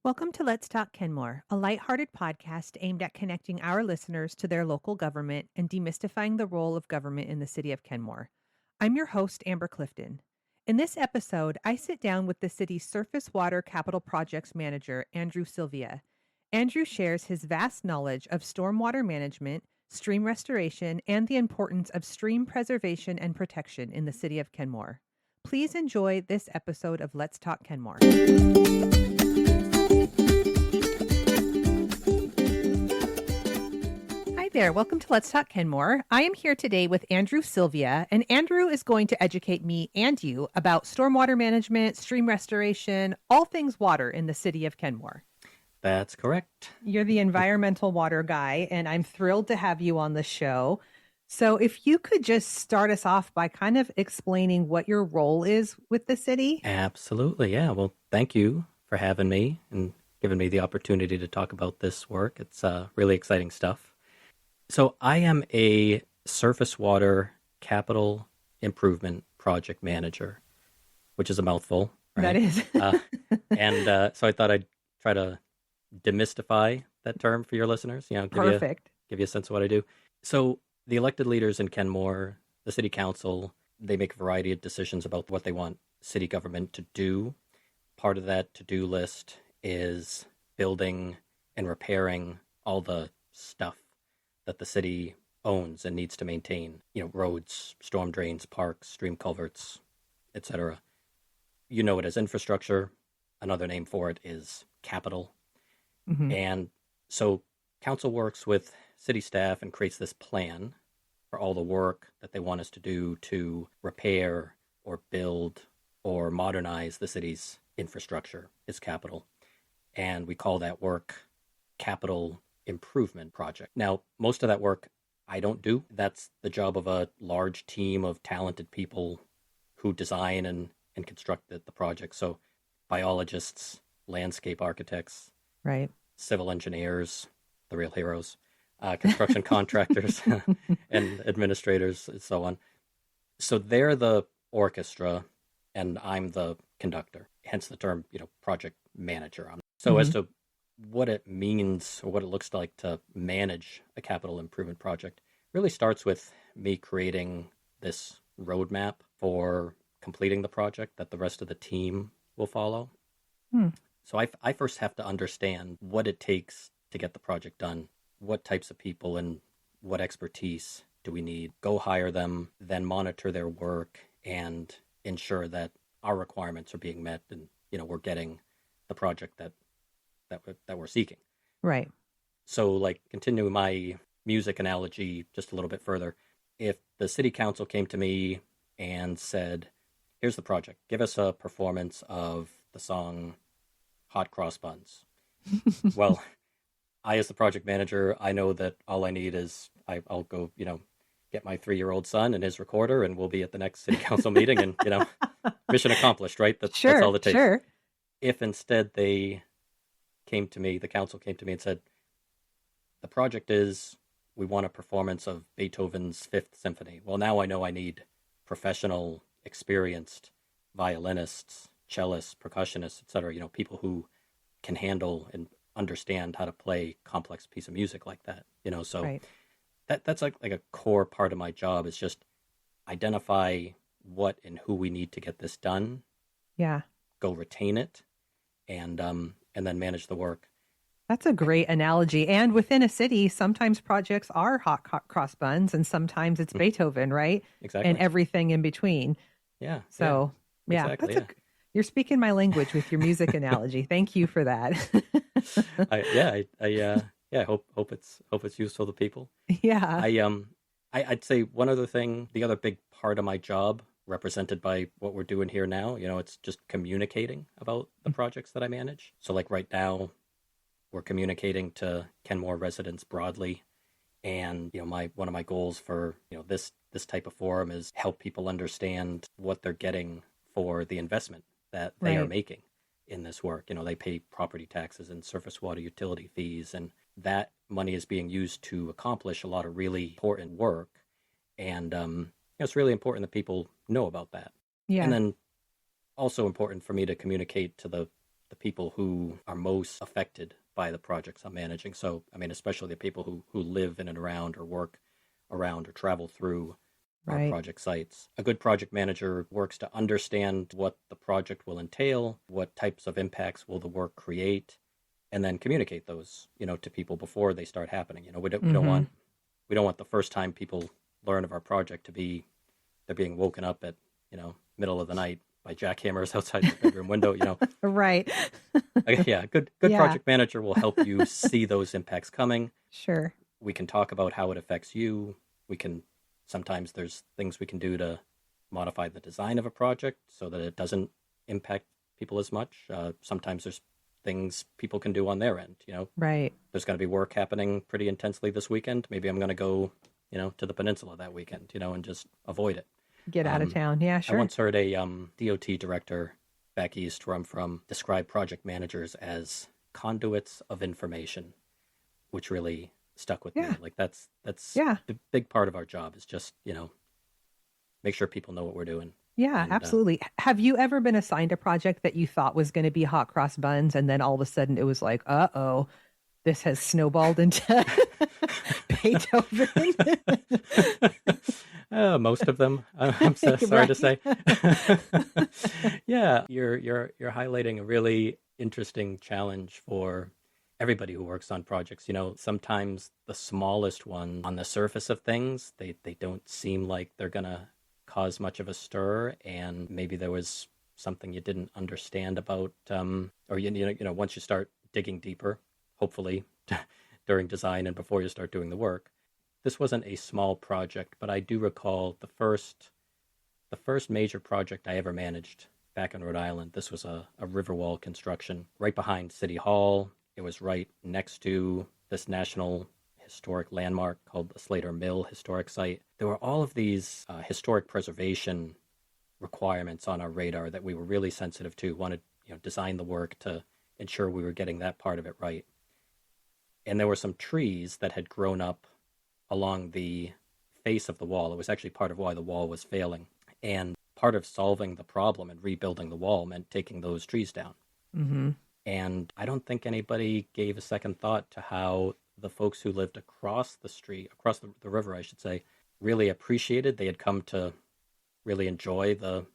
Welcome to Let's Talk Kenmore, a lighthearted podcast aimed at connecting our listeners to their local government and demystifying the role of government in the city of Kenmore. I'm your host, Amber Clifton. In this episode, I sit down with the city's surface water capital projects manager, Andrew Silvia. Andrew shares his vast knowledge of stormwater management, stream restoration, and the importance of stream preservation and protection in the city of Kenmore. Please enjoy this episode of Let's Talk Kenmore. Hi there. Welcome to Let's Talk Kenmore. I am here today with Andrew Silvia, and Andrew is going to educate me and you about stormwater management, stream restoration, all things water in the city of Kenmore. That's correct. You're the environmental water guy, and I'm thrilled to have you on the show. So if you could just start us off by kind of explaining what your role is with the city. Absolutely. Yeah. Well, thank you for having me and giving me the opportunity to talk about this work. It's really exciting stuff. So I am a surface water capital improvement project manager, which is a mouthful, right? That is. So I thought I'd try to demystify that term for your listeners, Perfect. Give you a sense of what I do. So the elected leaders in Kenmore, the city council, they make a variety of decisions about what they want city government to do. Part of that to-do list is building and repairing all the stuff that the city owns and needs to maintain, roads, storm drains, parks, stream culverts, etc. You know it as infrastructure. Another name for it is capital. Mm-hmm. And so council works with city staff and creates this plan for all the work that they want us to do to repair or build or modernize the city's infrastructure, its capital. And we call that work capital improvement project. Now, most of that work I don't do. That's the job of a large team of talented people who design and construct the project. So biologists, landscape architects, Right. civil engineers, the real heroes, construction contractors, and administrators, and so on. So they're the orchestra, and I'm the conductor. Hence the term, project manager. So as to what it means or what it looks like to manage a capital improvement project really starts with me creating this roadmap for completing the project that the rest of the team will follow. So I first have to understand what it takes to get the project done, what types of people and what expertise do we need, go hire them, then monitor their work and ensure that our requirements are being met and, we're getting the project that we're seeking. Right. So continuing my music analogy just a little bit further, if the city council came to me and said, here's the project, give us a performance of the song Hot Cross Buns. Well, I, as the project manager, I know that all I need is I'll go, get my 3-year-old son and his recorder, and we'll be at the next city council meeting, and mission accomplished, right? That's all it takes. Sure. If instead the council came to me and said, the project is we want a performance of Beethoven's Fifth Symphony. Well, now I know I need professional, experienced violinists, cellists, percussionists, etc. People who can handle and understand how to play complex piece of music like that. So Right. that's like a core part of my job is just identify what and who we need to get this done. Yeah. Go retain it, and then manage the work. That's a great analogy. And within a city, sometimes projects are hot cross buns and sometimes it's Beethoven, right? Exactly. And everything in between. Yeah. So, yeah, exactly, you're speaking my language with your music analogy. Thank you for that. I hope it's useful to people. Yeah. I'd say one other thing, the other big part of my job represented by what we're doing here now, it's just communicating about the projects that I manage. So right now we're communicating to Kenmore residents broadly. And, one of my goals for, this type of forum is help people understand what they're getting for the investment that they are making in this work. They pay property taxes and surface water utility fees, and that money is being used to accomplish a lot of really important work. And it's really important that people know about that. Yeah. And then also important for me to communicate to the the people who are most affected by the projects I'm managing. So, I mean, especially the people who live in and around or work around or travel through our Right. project sites. A good project manager works to understand what the project will entail, what types of impacts will the work create, and then communicate those, to people before they start happening. Mm-hmm. We don't want the first time people learn of our project to be they're being woken up at, middle of the night by jackhammers outside their bedroom window. Right. Yeah, good Yeah, project manager will help you see those impacts coming. sure. We can talk about how it affects you. We can Sometimes there's things we can do to modify the design of a project so that it doesn't impact people as much. Sometimes there's things people can do on their end. Right. There's going to be work happening pretty intensely this weekend. Maybe I'm going to go, to the peninsula that weekend, and just avoid it. Get out of town. Yeah, I sure. once heard a DOT director back east where I'm from describe project managers as conduits of information, which really stuck with me. Yeah. Like that's Yeah. the big part of our job is just, make sure people know what we're doing. Yeah, And absolutely. Have you ever been assigned a project that you thought was going to be hot cross buns and then all of a sudden it was like, uh-oh, this has snowballed into Beethoven? most of them, I'm so sorry to say. Yeah, you're highlighting a really interesting challenge for everybody who works on projects. Sometimes the smallest one on the surface of things, they don't seem like they're gonna cause much of a stir, and maybe there was something you didn't understand about, or once you start digging deeper, hopefully during design and before you start doing the work. This wasn't a small project, but I do recall the first major project I ever managed back in Rhode Island. This was a river wall construction right behind City Hall. It was right next to this national historic landmark called the Slater Mill Historic Site. There were all of these historic preservation requirements on our radar that we were really sensitive to, wanted, design the work to ensure we were getting that part of it right. And there were some trees that had grown up along the face of the wall. It was actually part of why the wall was failing. And part of solving the problem and rebuilding the wall meant taking those trees down. Mm-hmm. And I don't think anybody gave a second thought to how the folks who lived across the street, across the river, I should say, really appreciated. They had come to really enjoy the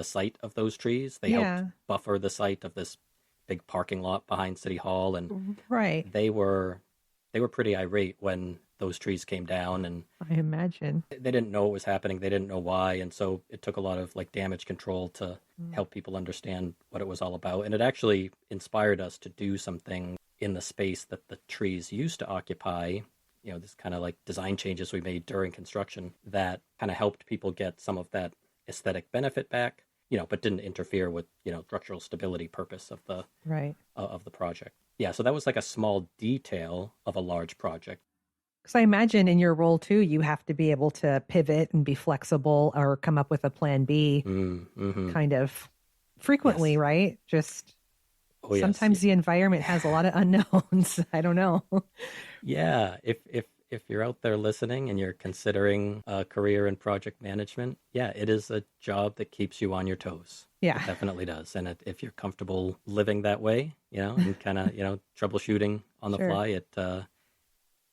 site of those trees. They helped buffer the site of this big parking lot behind City Hall, and Right. they were pretty irate when those trees came down, and I imagine. they didn't know what was happening. They didn't know why, and so it took a lot of damage control to Mm. help people understand what it was all about. And it actually inspired us to do something in the space that the trees used to occupy. This kind of design changes we made during construction that kind of helped people get some of that aesthetic benefit back, but didn't interfere with, structural stability purpose of the Right. of the project. Yeah, so that was like a small detail of a large project. Because I imagine in your role too, you have to be able to pivot and be flexible or come up with a plan B Mm-hmm. kind of frequently, Yes. right? Just Oh, yes. sometimes the environment has a lot of unknowns. I don't know. Yeah, if you're out there listening and you're considering a career in project management, yeah, it is a job that keeps you on your toes. It Yeah. definitely does. And if you're comfortable living that way, and kind of, troubleshooting on the Sure. fly,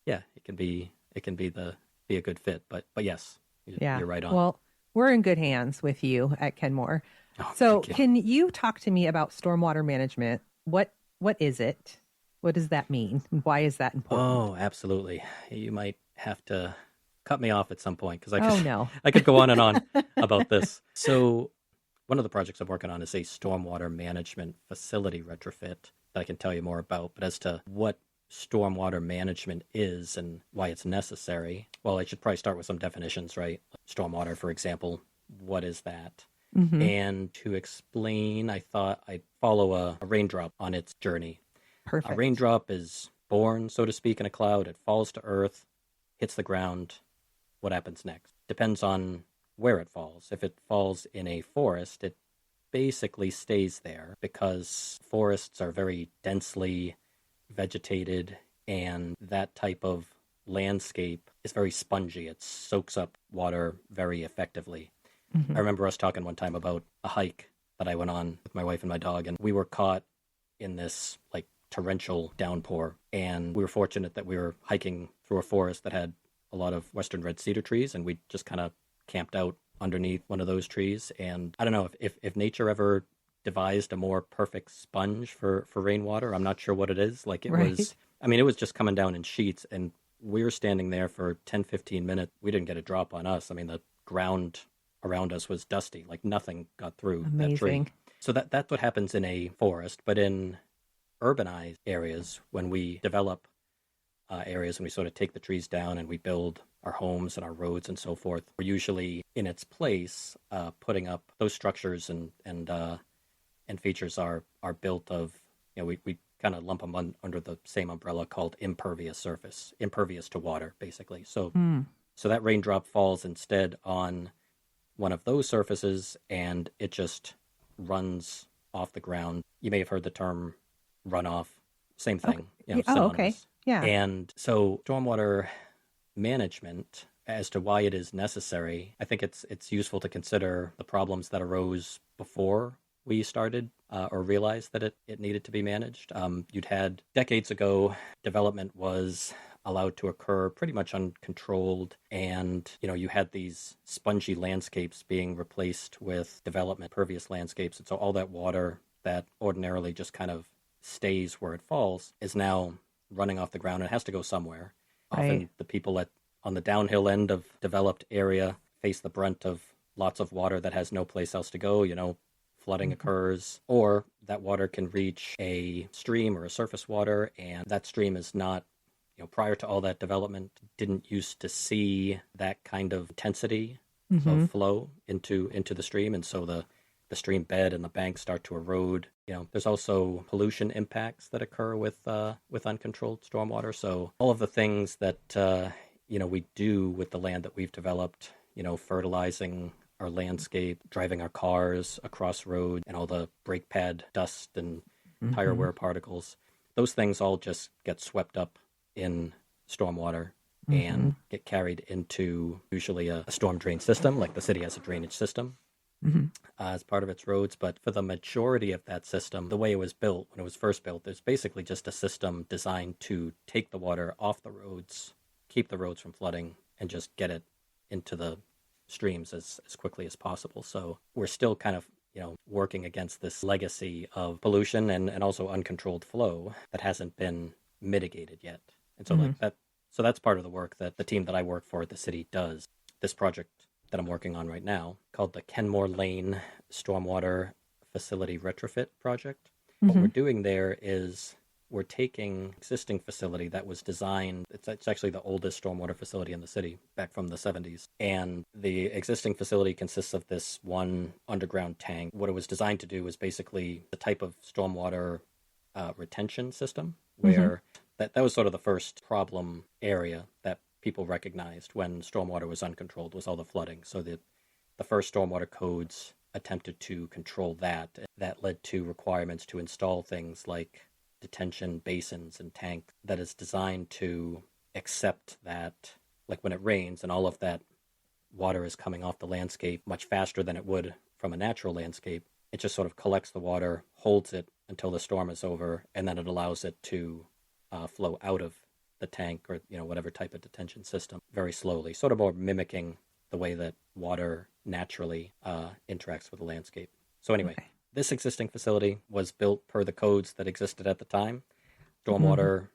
yeah, it can be a good fit. But yes, Yeah. you're right on. Well, we're in good hands with you at Kenmore. Oh, So, thank you. can you talk to me about stormwater management? What is it? What does that mean? Why is that important? Oh, absolutely. You might have to cut me off at some point because Oh no. I could go on and on about this. So, one of the projects I'm working on is a stormwater management facility retrofit that I can tell you more about. But as to what stormwater management is and why it's necessary, well, I should probably start with some definitions, right? Stormwater, for example, what is that? Mm-hmm. And to explain, I thought I'd follow a raindrop on its journey. Perfect. A raindrop is born, so to speak, in a cloud. It falls to earth, hits the ground. What happens next? Depends on where it falls. If it falls in a forest, it basically stays there because forests are very densely vegetated, and that type of landscape is very spongy. It soaks up water very effectively. Mm-hmm. I remember us talking one time about a hike that I went on with my wife and my dog, and we were caught in this like torrential downpour. And we were fortunate that we were hiking through a forest that had a lot of western red cedar trees, and we just kind of camped out underneath one of those trees. And I don't know if nature ever devised a more perfect sponge for rainwater. I'm not sure what it is. Like it was, I mean, it was just coming down in sheets, and we were standing there for 10, 15 minutes. We didn't get a drop on us. I mean, the ground around us was dusty, like nothing got through that tree. So that's what happens in a forest. But in urbanized areas, when we develop areas and we sort of take the trees down and we build our homes and our roads and so forth, we're usually in its place putting up those structures and features are built of, you know, we kind of lump them under the same umbrella called impervious surface, impervious to water, basically. So so that raindrop falls instead on one of those surfaces and it just runs off the ground. You may have heard the term runoff, same thing. Okay. You know, Okay. Yeah. And so stormwater management, as to why it is necessary, I think it's useful to consider the problems that arose before we started or realized that it needed to be managed. You'd had decades ago, development was allowed to occur pretty much uncontrolled, and you know, you had these spongy landscapes being replaced with development pervious landscapes, and so all that water that ordinarily just kind of stays where it falls is now running off the ground. It has to go somewhere. Right. Often the people on the downhill end of developed area face the brunt of lots of water that has no place else to go. You know, flooding occurs, or that water can reach a stream or a surface water, and that stream is not, you know, prior to all that development, didn't used to see that kind of intensity of flow into the stream, and so the stream bed and the banks start to erode. You know, there's also pollution impacts that occur with uncontrolled stormwater. So all of the things that you know, we do with the land that we've developed, you know, fertilizing our landscape, driving our cars across road, and all the brake pad dust and tire wear particles, those things all just get swept up in stormwater and get carried into usually a storm drain system. Like the city has a drainage system as part of its roads. But for the majority of that system, the way it was built, when it was first built, there's basically just a system designed to take the water off the roads, keep the roads from flooding, and just get it into the streams as quickly as possible. So we're still kind of, you know, working against this legacy of pollution and also uncontrolled flow that hasn't been mitigated yet. And so like that, so that's part of the work that the team that I work for at the city does. This project that I'm working on right now, called the Kenmore Lane Stormwater Facility Retrofit Project. What we're doing there is we're taking existing facility that was designed, it's actually the oldest stormwater facility in the city, back from the 70s. And the existing facility consists of this one underground tank. What it was designed to do was basically the type of stormwater retention system, where that was sort of the first problem area that people recognized when stormwater was uncontrolled, was all the flooding. So the first stormwater codes attempted to control that. That led to requirements to install things like detention basins and tank that is designed to accept that, like when it rains and all of that water is coming off the landscape much faster than it would from a natural landscape, it just sort of collects the water, holds it until the storm is over, and then it allows it to flow out of the tank or, you know, whatever type of detention system very slowly, sort of more mimicking the way that water naturally interacts with the landscape. So anyway, this existing facility was built per the codes that existed at the time. Stormwater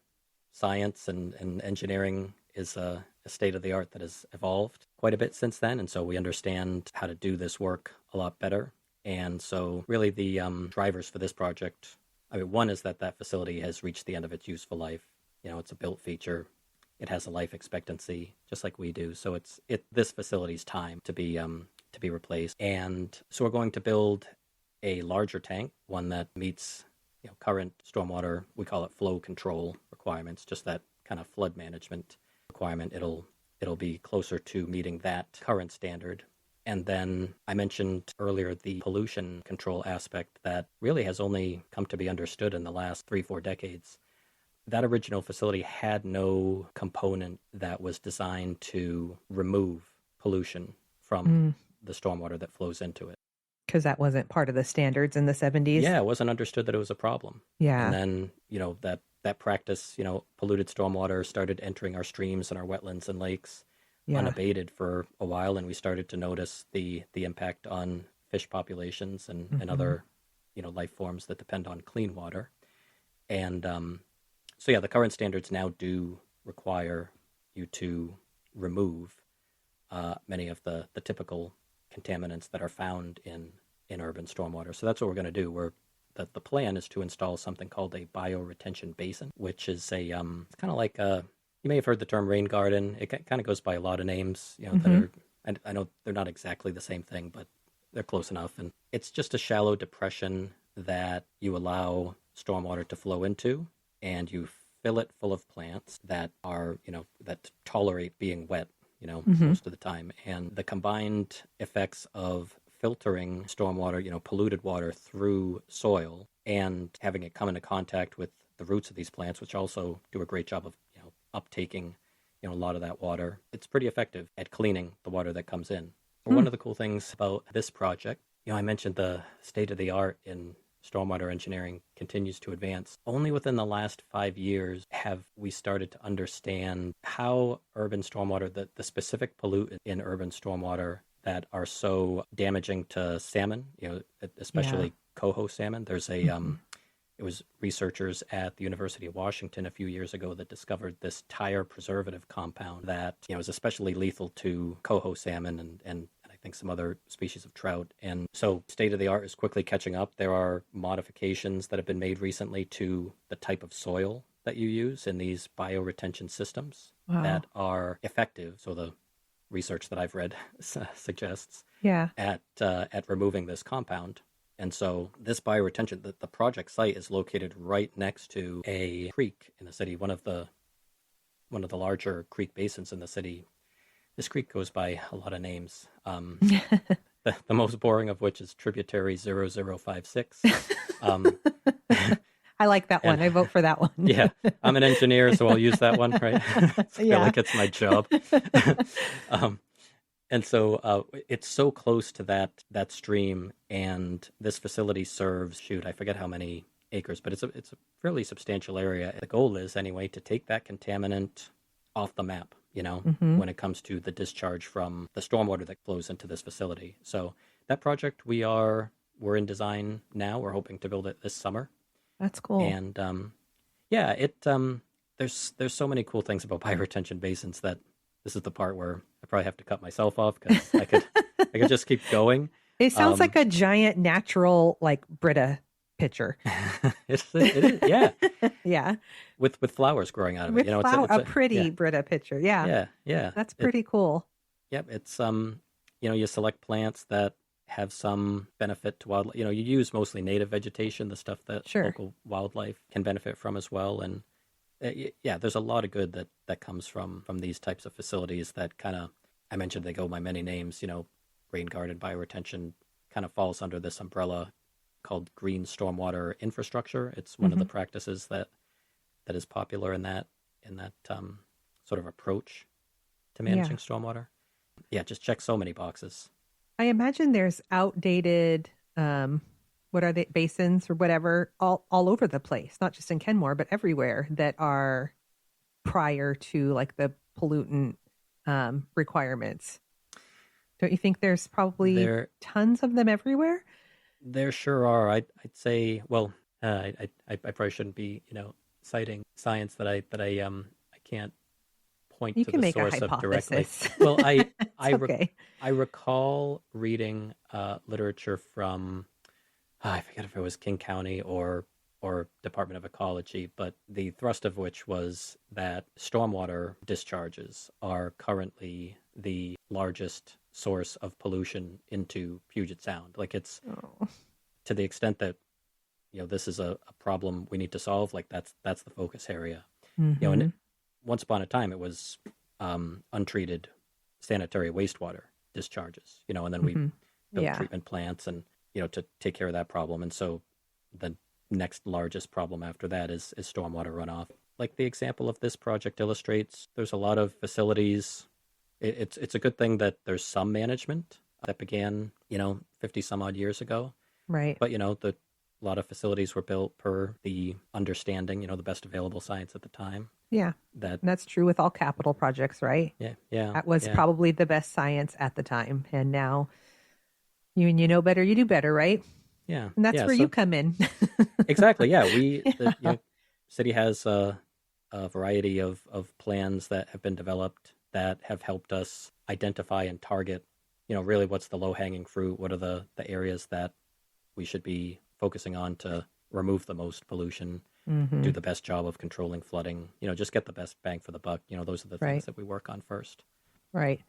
science and engineering is a state of the art that has evolved quite a bit since then. And so we understand how to do this work a lot better. And so really the drivers for this project, I mean, one is that facility has reached the end of its useful life. You know, it's a built feature. It has a life expectancy, just like we do. So it's this facility's time to be replaced. And so we're going to build a larger tank, one that meets, you know, current stormwater, we call it flow control requirements, just that kind of flood management requirement. It'll be closer to meeting that current standard. And then I mentioned earlier the pollution control aspect that really has only come to be understood in the last 3-4 decades. That original facility had no component that was designed to remove pollution from the stormwater that flows into it. Because that wasn't part of the standards in the 70s. Yeah, it wasn't understood that it was a problem. And Yeah. then, that practice, polluted stormwater started entering our streams and our wetlands and lakes Yeah. unabated for a while, and we started to notice the impact on fish populations and Hmm. other, life forms that depend on clean water. And so, yeah, the current standards now do require you to remove many of the typical contaminants that are found in urban stormwater. So that's what we're going to do. The plan is to install something called a bioretention basin, which is it's kind of like you may have heard the term rain garden. It kind of goes by a lot of names, that Hmm. are, and I know they're not exactly the same thing, but they're close enough. And it's just a shallow depression that you allow stormwater to flow into, and you fill it full of plants that are, that tolerate being wet, Hmm. most of the time. And the combined effects of filtering stormwater, polluted water through soil and having it come into contact with the roots of these plants, which also do a great job of, uptaking, a lot of that water. It's pretty effective at cleaning the water that comes in. One of the cool things about this project, I mentioned the state of the art in stormwater engineering continues to advance. Only within the last 5 years have we started to understand how urban stormwater, the specific pollutants in urban stormwater that are so damaging to salmon, Yeah. especially coho salmon. There's Hmm. it was researchers at the University of Washington a few years ago that discovered this tire preservative compound that, is especially lethal to coho salmon and I think some other species of trout. And so state of the art is quickly catching up. There are modifications that have been made recently to the type of soil that you use in these bioretention systems Wow. that are effective. So the research that I've read suggests Yeah. at removing this compound. And so this bioretention, the project site is located right next to a creek in the city, one of the larger creek basins in the city. This creek goes by a lot of names. The most boring of which is tributary 0056. Um, I like that and one. I vote for that one. yeah, I'm an engineer, so I'll use that one, right? I feel Yeah. like it's my job. um, And so it's so close to that stream, and this facility serves, shoot, I forget how many acres, but it's a fairly substantial area. The goal is anyway to take that contaminant off the map, Hmm. when it comes to the discharge from the stormwater that flows into this facility. So that project we're in design now. We're hoping to build it this summer, That's cool. and yeah, there's so many cool things about bioretention basins that this is the part where I probably have to cut myself off because I could just keep going. It sounds Um, like a giant natural, like Brita pitcher. it is, yeah, Yeah. with flowers growing out of it. With flower, It's a a yeah, pretty Brita pitcher. Yeah. yeah. That's It pretty cool. Yep. It's you select plants that have some benefit to wildlife. You use mostly native vegetation, the stuff that Sure. local wildlife can benefit from as well, and yeah, there's a lot of good that comes from these types of facilities that kind of, I mentioned they go by many names. Rain garden bioretention kind of falls under this umbrella called green stormwater infrastructure. It's one of Hmm. the practices that is popular in that sort of approach to Yeah. managing stormwater. Yeah, just check so many boxes. I imagine there's outdated, what are they, basins or whatever, all over the place, not just in Kenmore, but everywhere that are prior to like the pollutant requirements. Don't you think there's probably There tons of them everywhere? there sure are. I'd say, well, I probably shouldn't be, citing science that I can't point You to can the make a source of directly. hypothesis. Well, It's okay. I recall reading literature from I forget if it was King County or Department of Ecology, but the thrust of which was that stormwater discharges are currently the largest source of pollution into Puget Sound. Like it's Oh. to the extent that this is a problem we need to solve. Like that's the focus area. And Hmm. once upon a time it was untreated sanitary wastewater discharges. And then we Hmm. built Yeah. treatment plants and to take care of that problem. And so the next largest problem after that is stormwater runoff. Like the example of this project illustrates, there's a lot of facilities. It's a good thing that there's some management. that began, 50 some odd years ago. Right. But, a lot of facilities were built per the understanding, the best available science at the time. Yeah. That, That's true with all capital projects, right? yeah, yeah, That was yeah, probably the best science at the time. And now you know better, you do better, right? yeah, And that's yeah. where you So come in. exactly, yeah. The Yeah. city has a variety of plans that have been developed that have helped us identify and target, really what's the low hanging fruit, what are the areas that we should be focusing on to remove the most pollution, Hmm. do the best job of controlling flooding, just get the best bang for the buck. Those are the things Right. that we work on first. Right.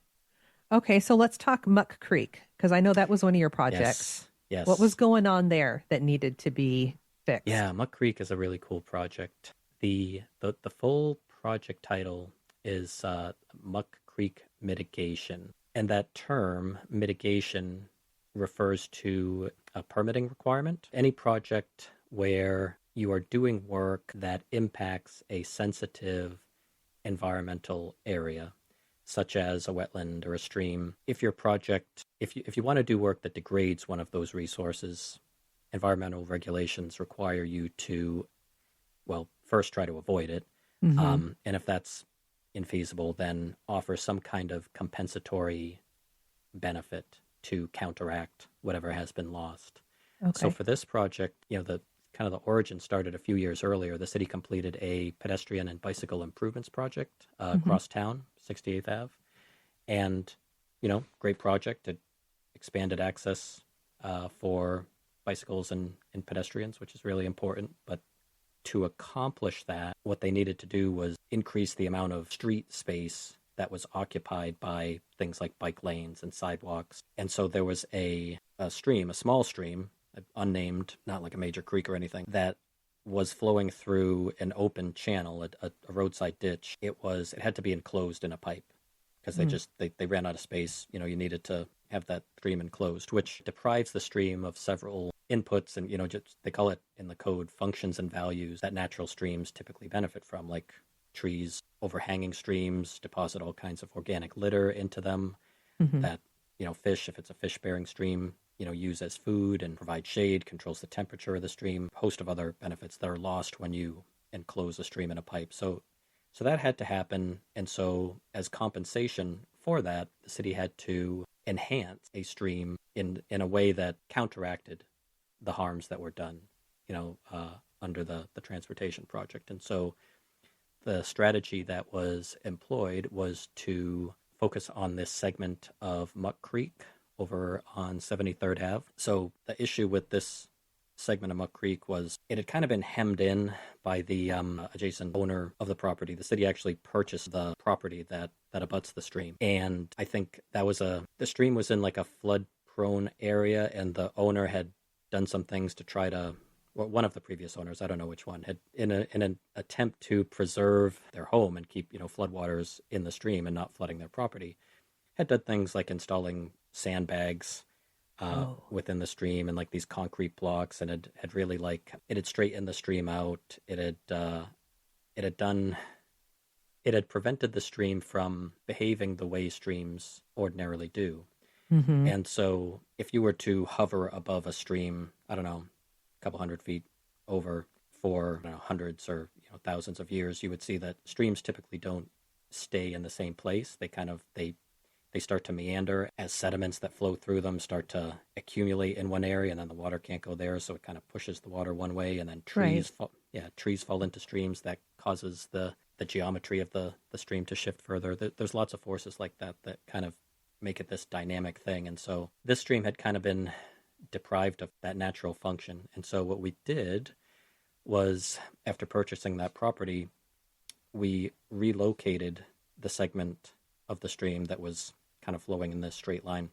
Okay. So let's talk Muck Creek, because I know that was one of your Yes, projects. What was yes. going on there that needed to be Yeah, fixed? Muck Creek is a really cool project. The full project title is Muck Creek Mitigation, and that term mitigation refers to a permitting requirement. Any project where you are doing work that impacts a sensitive environmental area, such as a wetland or a stream. If your project, if you want to do work that degrades one of those resources, environmental regulations require you to, well, first try to avoid it, Hmm. and if that's infeasible, then offer some kind of compensatory benefit to counteract whatever has been lost. So Okay. for this project, the kind of the origin started a few years earlier. The city completed a pedestrian and bicycle improvements project Hmm. across town, 68th Ave, and great project. It expanded access for bicycles and pedestrians, which is really important. But to accomplish that, what they needed to do was increase the amount of street space that was occupied by things like bike lanes and sidewalks. And so there was a stream, a small stream, unnamed, not like a major creek or anything, that was flowing through an open channel, a roadside ditch. It had to be enclosed in a pipe because they ran out of space. You needed to have that stream enclosed, which deprives the stream of several inputs and just they call it in the code functions and values that natural streams typically benefit from, like trees overhanging streams deposit all kinds of organic litter into them Hmm. that fish, if it's a fish bearing stream, use as food and provide shade, controls the temperature of the stream, a host of other benefits that are lost when you enclose a stream in a pipe. So that had to happen, and so as compensation for that, the city had to enhance a stream in a way that counteracted the harms that were done, under the transportation project. And so the strategy that was employed was to focus on this segment of Muck Creek over on 73rd Ave. So the issue with this segment of Muck Creek was it had kind of been hemmed in by the adjacent owner of the property. The city actually purchased the property that abuts the stream, and I think the stream was in like a flood prone area, and the owner had done some things to try to, well, one of the previous owners, I don't know which one, had in an attempt to preserve their home and keep floodwaters in the stream and not flooding their property, had done things like installing sandbags Oh. within the stream and like these concrete blocks, and had really like it had straightened the stream out. It had prevented the stream from behaving the way streams ordinarily do. Hmm. And so if you were to hover above a stream, I don't know, a couple hundred feet over for hundreds or thousands of years, you would see that streams typically don't stay in the same place. They start to meander as sediments that flow through them start to accumulate in one area, and then the water can't go there, so it kind of pushes the water one way, and then Right. trees fall into streams that causes the geometry of the stream to shift further. There's lots of forces like that that kind of make it this dynamic thing, and so this stream had kind of been deprived of that natural function. And so what we did was, after purchasing that property, we relocated the segment of the stream that was kind of flowing in this straight line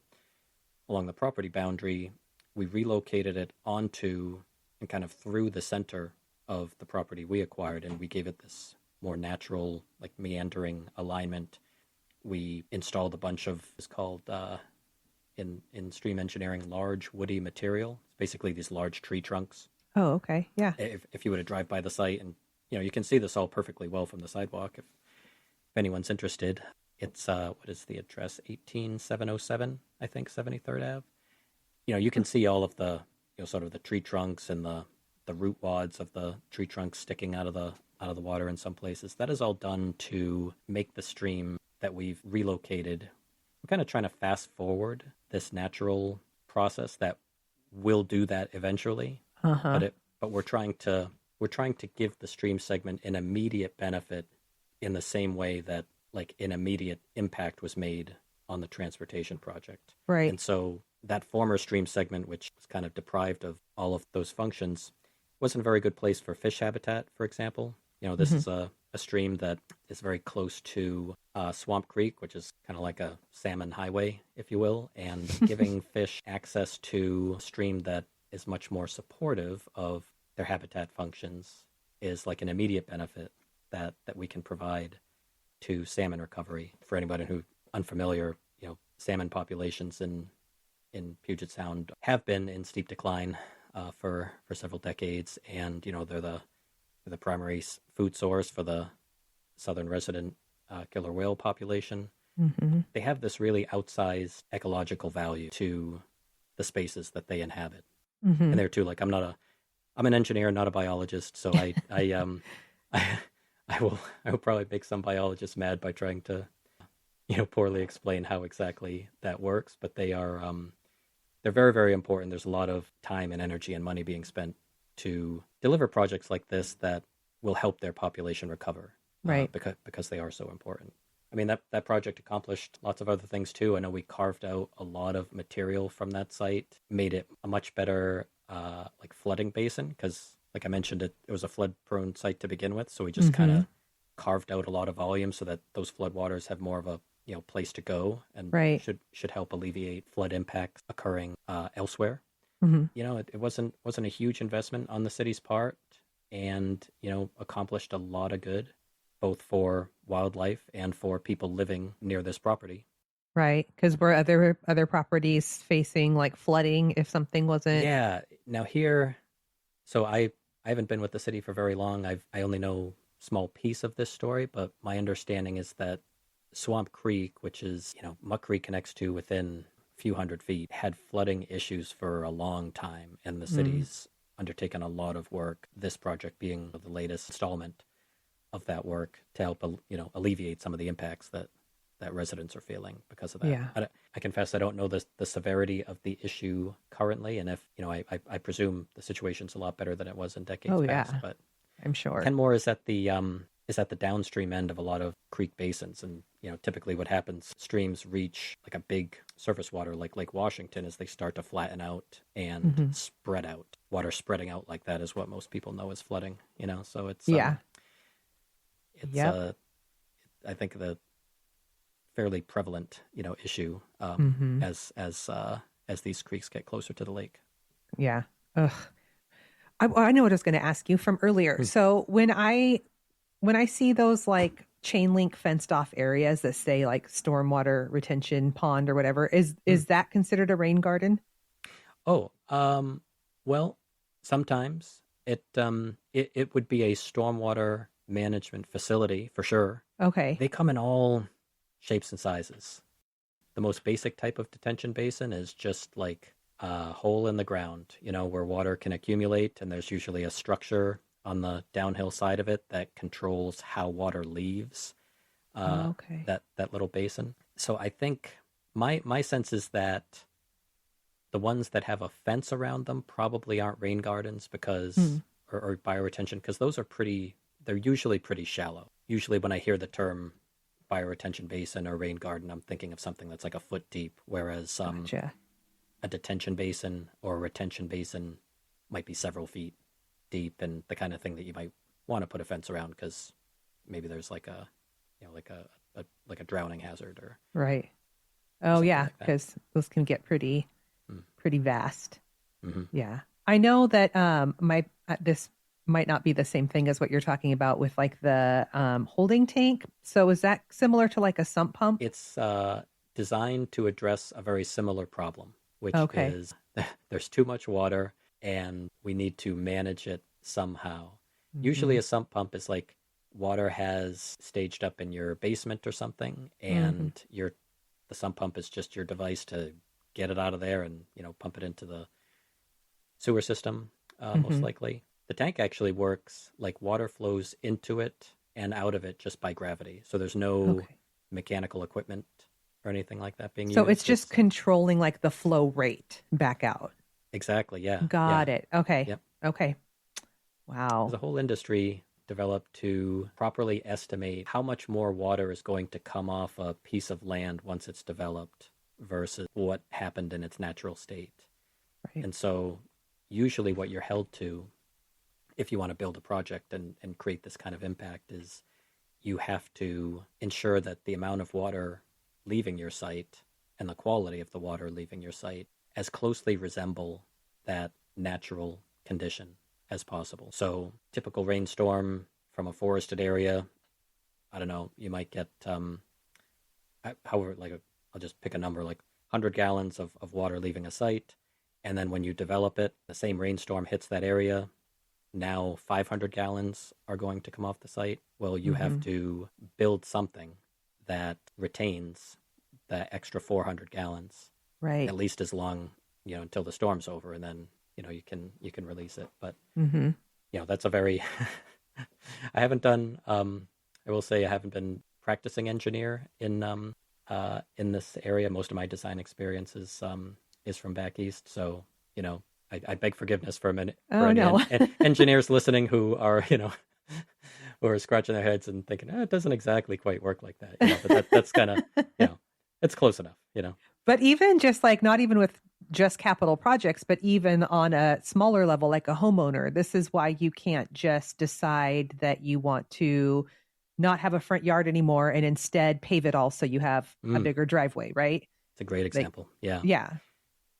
along the property boundary. We relocated it onto and kind of through the center of the property we acquired, and we gave it this more natural, like meandering alignment. We installed a bunch of, it's called in stream engineering, large woody material. It's basically these large tree trunks. Oh, okay. Yeah. If you were to drive by the site, and you can see this all perfectly well from the sidewalk if anyone's interested. It's what is the address? 18707, I think, 73rd Ave. You know, you can see all of the, you know, sort of the tree trunks and the root wads of the tree trunks sticking out of the water in some places. That is all done to make the stream that we've relocated. We're kind of trying to fast forward this natural process that will do that eventually, Uh-huh. but we're trying to give the stream segment an immediate benefit in the same way that like an immediate impact was made on the transportation project. Right. And so that former stream segment, which was kind of deprived of all of those functions, wasn't a very good place for fish habitat, for example. You know, this Hmm. is a stream that is very close to Swamp Creek, which is kind of like a salmon highway, if you will, and giving fish access to a stream that is much more supportive of their habitat functions is like an immediate benefit that we can provide to salmon recovery. For anybody who unfamiliar, you know, salmon populations in Puget Sound have been in steep decline for several decades, and you know they're the primary food source for the southern resident killer whale population. Hmm. They have this really outsized ecological value to the spaces that they inhabit. Hmm. And there too, like I'm an engineer, not a biologist, so I, I will probably make some biologists mad by trying to, you know, poorly explain how exactly that works. But they're very, very important. There's a lot of time and energy and money being spent to deliver projects like this that will help their population recover Right. because they are so important. I mean, that project accomplished lots of other things too. I know we carved out a lot of material from that site, made it a much better like flooding basin because, like I mentioned, it was a flood-prone site to begin with. So we just kind Hmm. of carved out a lot of volume so that those floodwaters have more of a, you know, place to go and Right. should help alleviate flood impacts occurring elsewhere. Hmm. You know, it wasn't a huge investment on the city's part, and you know, accomplished a lot of good, both for wildlife and for people living near this property. Right. Because were other properties facing like flooding if something wasn't? Yeah. Now here, so I haven't been with the city for very long. I only know a small piece of this story, but my understanding is that Swamp Creek, which is, you know, Muck Creek connects to within a few hundred feet, had flooding issues for a long time, and the Mm. city's undertaken a lot of work. This project being the latest installment of that work to help, you know, alleviate some of the impacts that residents are feeling because of that. Yeah. I confess I don't know the severity of the issue currently, and if you know, I presume the situation's a lot better than it was in decades Oh past. yeah. But I'm sure. Kenmore is at the downstream end of a lot of creek basins, and you know, typically what happens, streams reach like a big surface water like Lake Washington as they start to flatten out and Hmm. spread out. Water spreading out like that is what most people know as flooding. You know, so Yeah. it's Yep. I think the fairly prevalent, you know, issue Hmm. as these creeks get closer to the lake. Yeah. Ugh. I know what I was going to ask you from earlier. Hmm. So when I see those like chain link fenced off areas that say like stormwater retention pond or whatever, is Hmm. is that considered a rain garden? Oh, well, sometimes it would be a stormwater management facility for sure. Okay. They come in all shapes and sizes. The most basic type of detention basin is just like a hole in the ground, you know, where water can accumulate, and there's usually a structure on the downhill side of it that controls how water leaves uh, Okay. that little basin. So I think my sense is that the ones that have a fence around them probably aren't rain gardens Hmm. because or bioretention because those are pretty. They're usually pretty shallow. Usually, when I hear the term bioretention basin or rain garden, I'm thinking of something that's like a foot deep, whereas Gotcha. a detention basin or a retention basin might be several feet deep and the kind of thing that you might want to put a fence around because maybe there's like a, you know, like a drowning hazard Right. or Oh something yeah, like that. because those can get pretty vast. Mm-hmm. Yeah. I know that my this might not be the same thing as what you're talking about with like the holding tank. So is that similar to like a sump pump? It's designed to address a very similar problem, which Okay. is there's too much water and we need to manage it somehow. Usually, Hmm. a sump pump is like water has staged up in your basement or something, Mm-hmm. and the sump pump is just your device to get it out of there and pump it into the sewer system, most Mm-hmm. likely. The tank actually works like water flows into it and out of it just by gravity. So there's no Okay. mechanical equipment or anything like that being So it's used. just It's controlling like the flow rate back out. exactly, yeah, yeah, Got it. Okay. yep. Okay. There's Wow. a whole industry developed to properly estimate how much more water is going to come off a piece of land once it's developed versus what happened in its natural state. Right. And so, usually, what you're held to if you want to build a project and create this kind of impact is you have to ensure that the amount of water leaving your site and the quality of the water leaving your site as closely resemble that natural condition as possible. So, typical rainstorm from a forested area, I don't know, you might get, however, I'll just pick a number, like 100 gallons of water leaving a site. And then when you develop it, the same rainstorm hits that area. Now 500 gallons are going to come off the site. Well, you have Mm-hmm. to build something that retains the extra 400 gallons Right. at least as long, until the storm's over, and then you can release it. But Mm-hmm. that's a very I haven't done. I will say I haven't been practicing engineer in this area. Most of my design experience is from back east, so I beg forgiveness for a minute for Oh any no. engineers listening who are who are scratching their heads and thinking, it doesn't exactly quite work like that. But that's kind of it's close enough. But even just like not even with just capital projects, but even on a smaller level, like a homeowner, this is why you can't just decide that you want to not have a front yard anymore and instead pave it all so you have a Mm, bigger driveway, right? it's a great Like, example. Yeah. yeah,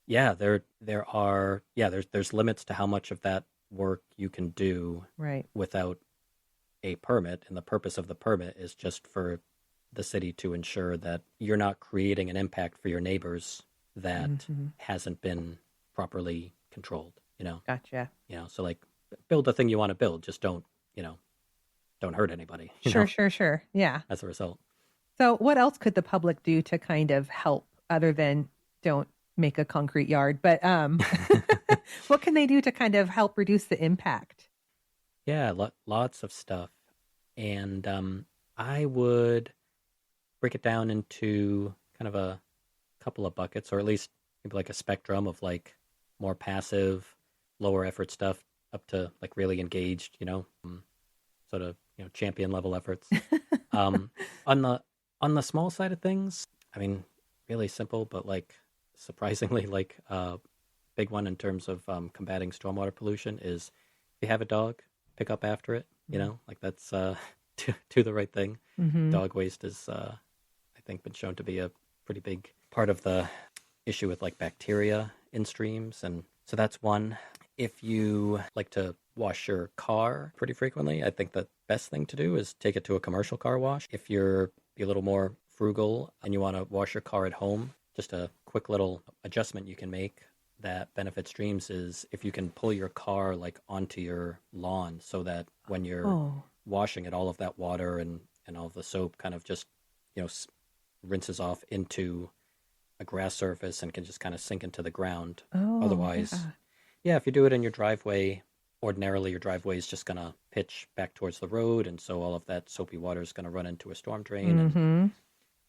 Yeah, there are there's limits to how much of that work you can do right. without a permit, and the purpose of the permit is just for the city to ensure that you're not creating an impact for your neighbors that Hmm. hasn't been properly controlled, Gotcha. so like build the thing you want to build, just don't hurt anybody, Sure, sure, sure. Yeah. as a result. So, what else could the public do to kind of help other than don't make a concrete yard? But what can they do to kind of help reduce the impact? Yeah, lots of stuff. And I would break it down into kind of a couple of buckets, or at least maybe like a spectrum of like more passive, lower effort stuff up to like really engaged, sort of, champion level efforts. Um, on the small side of things, I mean, really simple, but like surprisingly like big one in terms of combating stormwater pollution is if you have a dog, pick up after it. Like that's do the right thing. Mm-hmm. Dog waste is, I think, been shown to be a pretty big part of the issue with like bacteria in streams, and so that's one. If you like to wash your car pretty frequently, I think the best thing to do is take it to a commercial car wash. If you're a little more frugal and you want to wash your car at home, just a quick little adjustment you can make that benefits streams is if you can pull your car like onto your lawn so that when you're Oh, washing it, all of that water and all of the soap kind of just, rinses off into a grass surface and can just kind of sink into the ground. oh, Otherwise, yeah. yeah, if you do it in your driveway, ordinarily your driveway is just going to pitch back towards the road. And so all of that soapy water is going to run into a storm drain. Mm-hmm.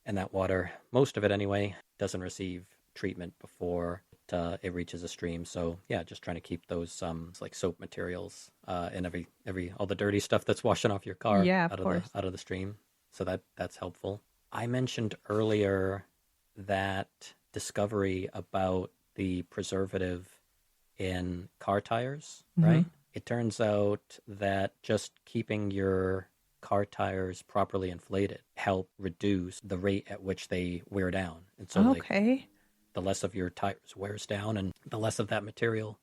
And that water, most of it anyway, doesn't receive treatment before it reaches a stream. So yeah, just trying to keep those like soap materials and every all the dirty stuff that's washing off your car Yeah, of out of course. the stream. So that's helpful. I mentioned earlier that discovery about the preservative in car tires, Mm-hmm. right? It turns out that just keeping your car tires properly inflated help reduce the rate at which they wear down. And so like Okay. the less of your tires wears down and the less of that material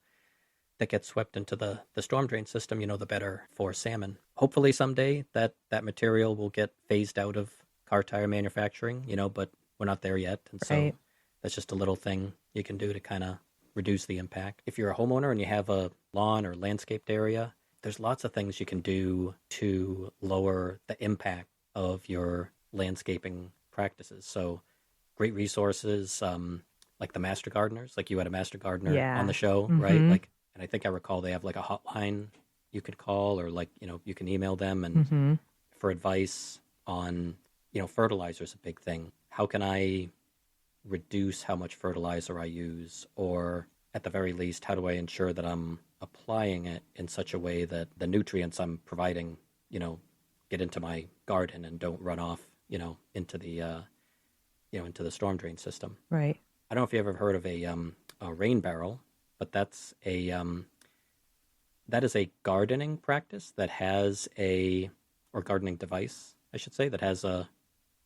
that gets swept into the storm drain system, the better for salmon. Hopefully someday that material will get phased out of car tire manufacturing, but we're not there yet. And so Right. that's just a little thing you can do to kind of reduce the impact. If you're a homeowner and you have a lawn or landscaped area, there's lots of things you can do to lower the impact of your landscaping practices. So great resources, like the master gardeners, like you had a master gardener on Yeah. the show, right? Mm-hmm. Like, and I think I recall they have like a hotline you could call, or like, you can email them and Mm-hmm. for advice on, fertilizer is a big thing. How can I reduce how much fertilizer I use? Or at the very least, how do I ensure that I'm applying it in such a way that the nutrients I'm providing, get into my garden and don't run off, into the storm drain system. Right. I don't know if you ever heard of a rain barrel, but that is a gardening practice that has or gardening device, I should say, that has a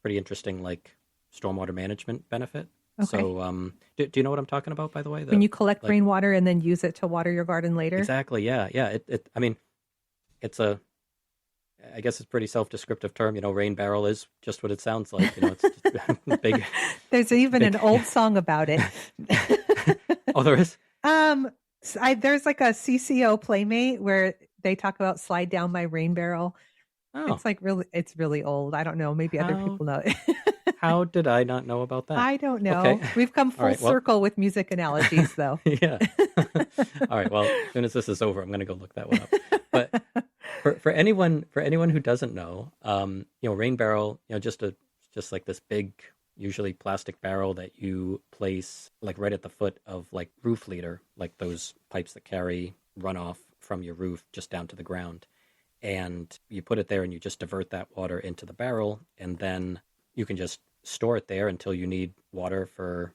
pretty interesting like stormwater management benefit. Okay. So, do you know what I'm talking about, by the way? When you collect Like, rainwater and then use it to water your garden later? exactly, yeah, yeah. I mean, it's I guess it's a pretty self-descriptive term. Rain barrel is just what it sounds like. It's just big, There's even big. an old song about it. Oh, there is? There's like a CCO Playmate where they talk about slide down my rain barrel. Oh, It's really old. I don't know. Maybe other how people know it. how did I not know about that? I don't know. Okay. We've come All full right, well, circle with music analogies, though. yeah. All right. Well, as soon as this is over, I'm going to go look that one up. But for anyone who doesn't know, rain barrel, just like this big, usually plastic barrel that you place like right at the foot of like roof leader, like those pipes that carry runoff from your roof just down to the ground. And you put it there and you just divert that water into the barrel, and then you can just store it there until you need water for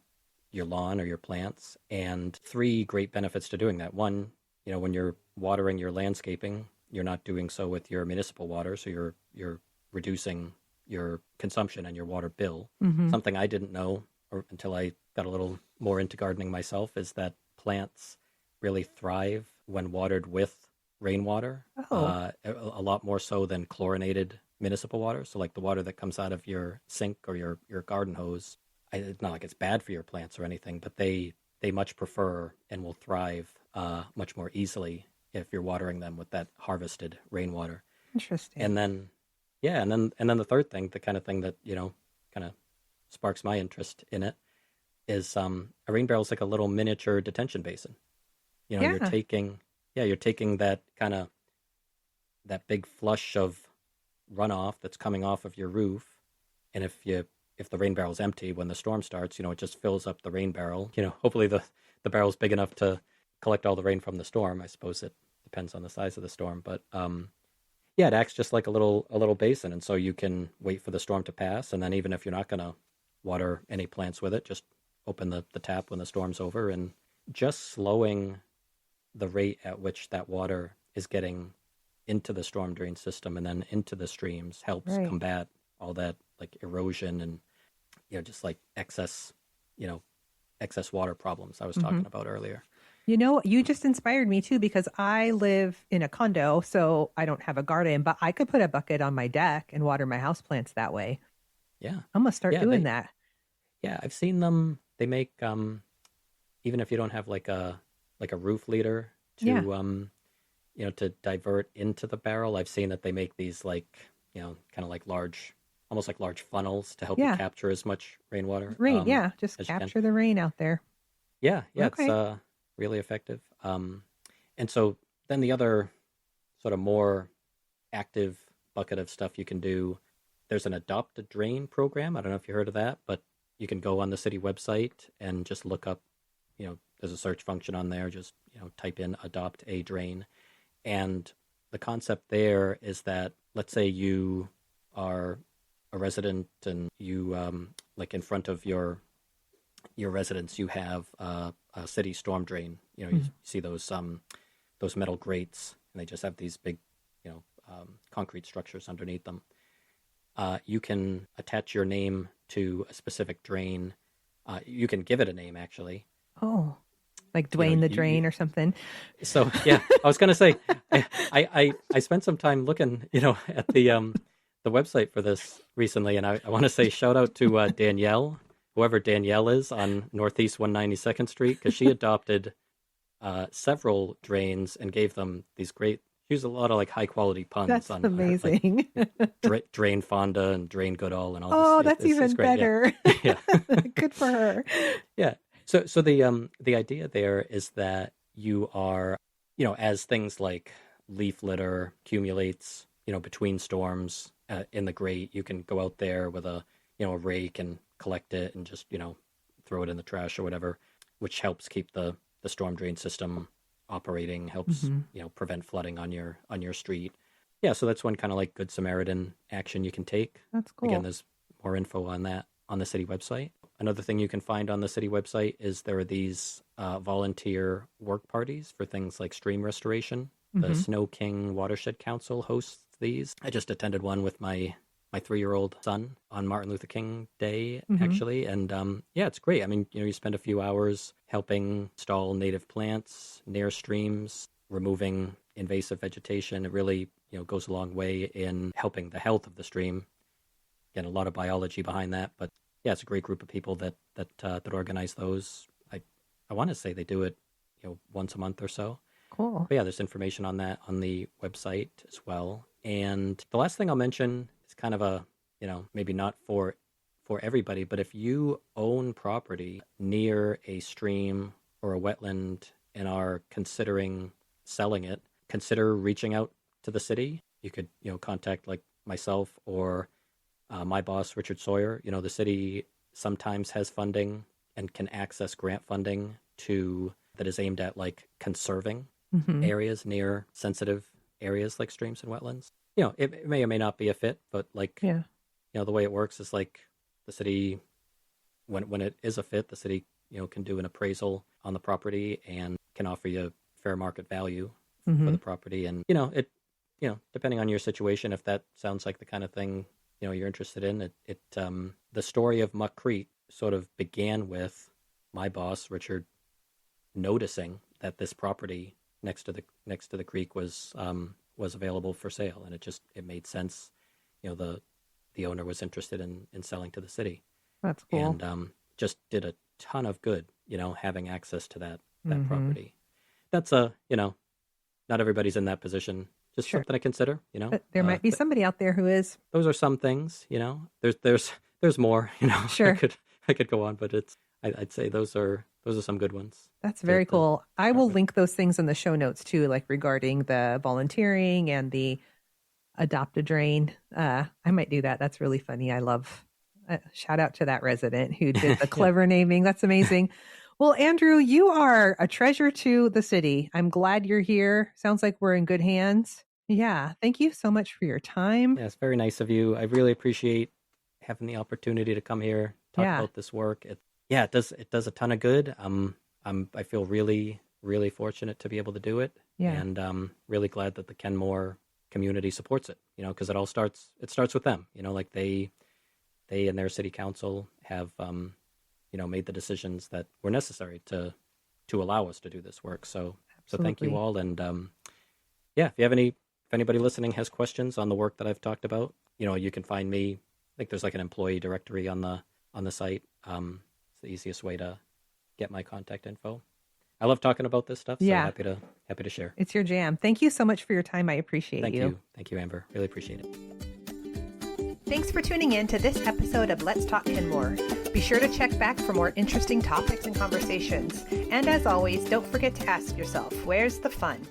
your lawn or your plants. And three great benefits to doing that. One, when you're watering your landscaping, you're not doing so with your municipal water, so you're reducing your consumption and your water bill. Mm-hmm. Something I didn't know until I got a little more into gardening myself is that plants really thrive when watered with rainwater, Oh. a lot more so than chlorinated municipal water. So like the water that comes out of your sink or your garden hose, it's not like it's bad for your plants or anything, but they much prefer and will thrive much more easily if you're watering them with that harvested rainwater. Interesting. And then, yeah, and then the third thing, the kind of thing that kind of sparks my interest in it, is a rain barrel is like a little miniature detention basin. Yeah. You're taking that kind of that big flush of runoff that's coming off of your roof, and if the rain barrel's empty when the storm starts, it just fills up the rain barrel. Hopefully the barrel's big enough to collect all the rain from the storm. I suppose it depends on the size of the storm, but yeah, it acts just like a little basin, and so you can wait for the storm to pass, and then even if you're not going to water any plants with it, just open the tap when the storm's over, and just slowing the rate at which that water is getting into the storm drain system and then into the streams helps Right. combat all that like erosion and just like excess water problems I was talking about earlier. You just inspired me too, because I live in a condo, so I don't have a garden, but I could put a bucket on my deck and water my houseplants that way. Yeah. I'm gonna start Yeah, doing that. Yeah, I've seen them. They make even if you don't have like a roof leader to Yeah. to divert into the barrel. I've seen that they make these like kind of like large, almost like large funnels to help you Yeah. capture as much rainwater Rain, yeah. Just as you can. capture the rain out there. Yeah, Okay. it's really effective. And so then the other sort of more active bucket of stuff you can do, there's an adopt a drain program. I don't know if you heard of that, but you can go on the city website and just look up, there's a search function on there. Just, type in adopt a drain. And the concept there is that, let's say you are a resident and you, like in front of your residence, you have a city storm drain. You see those metal grates, and they just have these big, concrete structures underneath them. You can attach your name to a specific drain. You can give it a name, actually. Oh, like Dwayne the Drain or something. So yeah, I was gonna say, I spent some time looking, at the website for this recently, and I want to say shout out to Danielle, whoever Danielle is on Northeast 192nd Street, because she adopted several drains and gave them these great use a lot of like high quality puns That's on her, like amazing. Drain Fonda and Drain Goodall and all Oh, this. that's even It's great. better. Yeah. Good for her. Yeah. So the idea there is that you are, as things like leaf litter accumulates, between storms in the grate, you can go out there with a rake and collect it and just, throw it in the trash or whatever, which helps keep the storm drain system operating, helps, prevent flooding on your street. Yeah, so that's one kind of like Good Samaritan action you can take. That's cool. Again, there's more info on that on the city website. Another thing you can find on the city website is there are these volunteer work parties for things like stream restoration. The Snow King Watershed Council hosts these. I just attended one with my 3-year-old son on Martin Luther King Day, actually. And yeah, it's great. I mean, you spend a few hours helping install native plants near streams, removing invasive vegetation. It really, goes a long way in helping the health of the stream. Again, a lot of biology behind that, but yeah, it's a great group of people that organize those. I want to say they do it, once a month or so. Cool. But yeah, there's information on that on the website as well. And the last thing I'll mention is kind of a, maybe not for everybody, but if you own property near a stream or a wetland and are considering selling it, consider reaching out to the city. You could, contact like myself or my boss, Richard Sawyer. The city sometimes has funding and can access grant funding that is aimed at like conserving areas near sensitive areas like streams and wetlands. It may or may not be a fit, but like, the way it works is like the city, when it is a fit, the city, can do an appraisal on the property and can offer you fair market value for the property. And, depending on your situation, if that sounds like the kind of thing, you're interested in, the story of Muck Creek sort of began with my boss, Richard, noticing that this property next to the creek was available for sale, and it made sense. The owner was interested in selling to the city. That's cool. And just did a ton of good, having access to that property. That's not everybody's in that position. Just something to consider, But there might be somebody out there who is. Those are some things, There's more, Sure. I could go on, but I'd say those are some good ones. That's very cool. I will link those things in the show notes too, like regarding the volunteering and the adopt a drain. I might do that. That's really funny. I love. Shout out to that resident who did the clever naming. That's amazing. Well, Andrew, you are a treasure to the city. I'm glad you're here. Sounds like we're in good hands. Yeah. Thank you so much for your time. Yeah, it's very nice of you. I really appreciate having the opportunity to come here, talk about this work. It does a ton of good. I feel really, really fortunate to be able to do it. Yeah. And really glad that the Kenmore community supports it, because it starts with them, like they and their city council have, made the decisions that were necessary to allow us to do this work. So thank you all. And if anybody listening has questions on the work that I've talked about, you can find me. I think there's like an employee directory on the site. It's the easiest way to get my contact info. I love talking about this stuff, so happy to share. It's your jam. Thank you so much for your time. I appreciate you. Thank you, Amber. Really appreciate it. Thanks for tuning in to this episode of Let's Talk Kenmore. Be sure to check back for more interesting topics and conversations. And as always, don't forget to ask yourself, where's the fun?